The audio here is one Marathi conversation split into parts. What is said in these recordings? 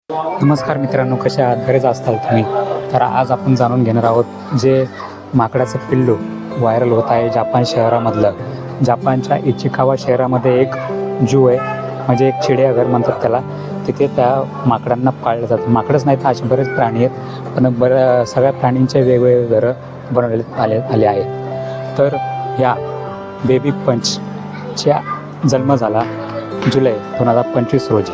नमस्कार मित्रांनो, कशा आहात? बरेच असताल तुम्ही. तर आज आपण जाणून घेणार आहोत जे माकडाचं पिल्लू व्हायरल होत आहे जपान शहरामधलं. जपानच्या इचिकावा शहरामध्ये एक जू आहे, म्हणजे एक चिडियाघर म्हणतात त्याला. तिथे त्या माकडांना पाळलं जातं. माकडंच नाही तर असे बरेच प्राणी आहेत, पण सगळ्या प्राणींचे वेगवेगळे घरं बनवले आले आहेत. तर या बेबी पंचच्या जन्म झाला जुलै 2025 रोजी.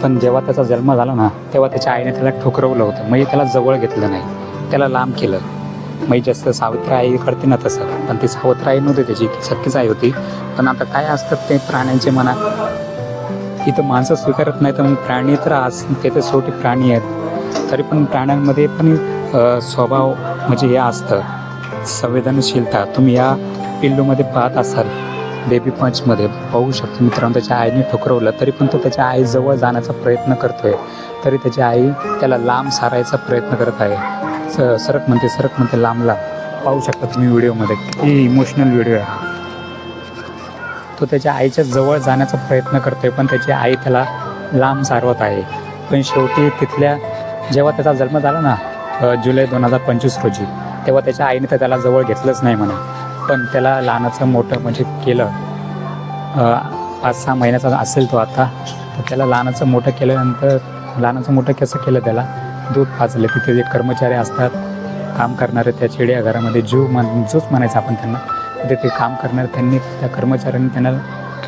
पण जेव्हा त्याचा जन्म झाला ना, तेव्हा त्याच्या आईने त्याला ठोकरवलं होतं. म्हणजे त्याला जवळ घेतलं नाही, त्याला लांब केलं. म्हणजे जसं सावित्री आई करते ना तसं. पण ती सावित्री आई नव्हती, त्याची ती सख्खीच आई होती. पण आता काय असतात ते प्राण्यांचे म्हणा, इथं माणसं स्वीकारत नाही तर मग प्राणी तर आज ते तर शेवटी प्राणी आहेत. तरी पण प्राण्यांमध्ये पण स्वभाव म्हणजे हे असतं, संवेदनशीलता. तुम्ही या पिल्लूमध्ये पाहत असाल, बेबी पंचमध्ये पाहू शकतो मित्रांनो. त्याच्या आईने ठोकरवलं तरी पण तो त्याच्या आईजवळ जाण्याचा प्रयत्न करतोय. तरी त्याची आई त्याला लांब सारायचा प्रयत्न करत आहे. सरक म्हणते लांब पाहू शकता तुम्ही व्हिडिओमध्ये. किती इमोशनल व्हिडिओ आहे. तो त्याच्या आईच्या जवळ जाण्याचा प्रयत्न करतोय, पण त्याची आई त्याला लांब सारवत आहे. पण शेवटी तिथल्या जेव्हा त्याचा जन्म झाला ना जुलै 2025 रोजी, तेव्हा त्याच्या आईने तर त्याला जवळ घेतलंच नाही म्हणा. पण त्याला लहानाचं मोठं म्हणजे केलं. 5-6 महिन्याचा असेल तो आता. तर त्याला लहानाचं मोठं केल्यानंतर लहानाचं मोठं कसं केलं, त्याला दूध पाजलं. तिथे जे कर्मचारी असतात काम करणारे त्या चिडियाघरामध्ये, जूच म्हणायचं आपण त्यांना, तिथे ते काम करणारे त्यांनी त्या कर्मचाऱ्यांनी त्यांना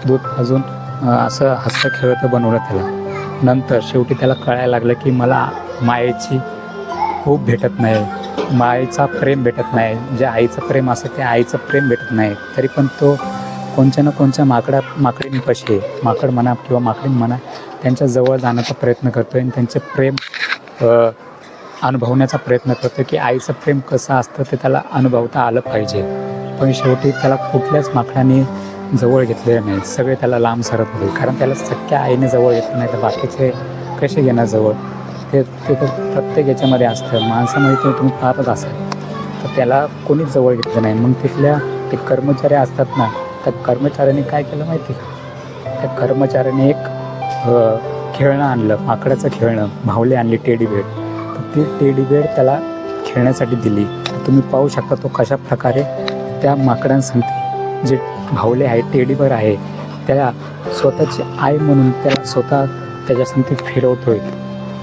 दूध पाजून असं हसतं खेळतं बनवलं त्याला. नंतर शेवटी त्याला कळायला लागलं की मला मायेची खूप भेटत नाही, मायेचा प्रेम भेटत नाही. जे आईचं प्रेम असतं ते आईचं प्रेम भेटत नाही. तरी पण तो कोणत्या ना कोणत्या माकडींपाशी, माकड म्हणा किंवा माकडीण म्हणा, त्यांच्या जवळ जाण्याचा प्रयत्न करतो आणि त्यांचे प्रेम अनुभवण्याचा प्रयत्न करतो की आईचं प्रेम कसं असतं ते त्याला अनुभवता आलं पाहिजे. पण शेवटी त्याला कुठल्याच माकडाने जवळ घेतलेलं नाही. सगळे त्याला लांब सरत होते, कारण त्याला सख्या आईने जवळ घेतलं नाही तर बाकीचे कसे घेणार जवळ. ते तर प्रत्येक याच्यामध्ये असतं, माणसामध्ये ते तुम्ही पाहतच असाल. तर त्याला कोणीच जवळ घेतलं नाही. मग तिथल्या ते कर्मचारी असतात ना, त्या कर्मचाऱ्यांनी काय केलं माहिती का? त्या कर्मचाऱ्याने एक खेळणं आणलं, माकडाचं खेळणं, भावली आणली, टेडी बेड. तर ती टेडी बेड त्याला खेळण्यासाठी दिली. तर तुम्ही पाहू शकता तो कशा प्रकारे त्या माकडांसंगती जे भावले आहे, टेडी बेड आहे, त्याला स्वतःची आई म्हणून त्याला स्वतः त्याच्यासंगती फिरवतोय.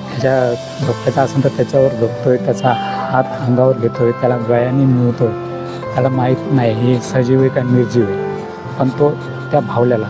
त्याच्या झोपण्याचा असेल तर त्याच्यावर झोपतोय, त्याचा हात अंगावर घेतोय, त्याला गळ्याने मिळवतोय. त्याला माहीत नाही हे सजीव आहे का निर्जीव आहे, पण तो त्या भावल्याला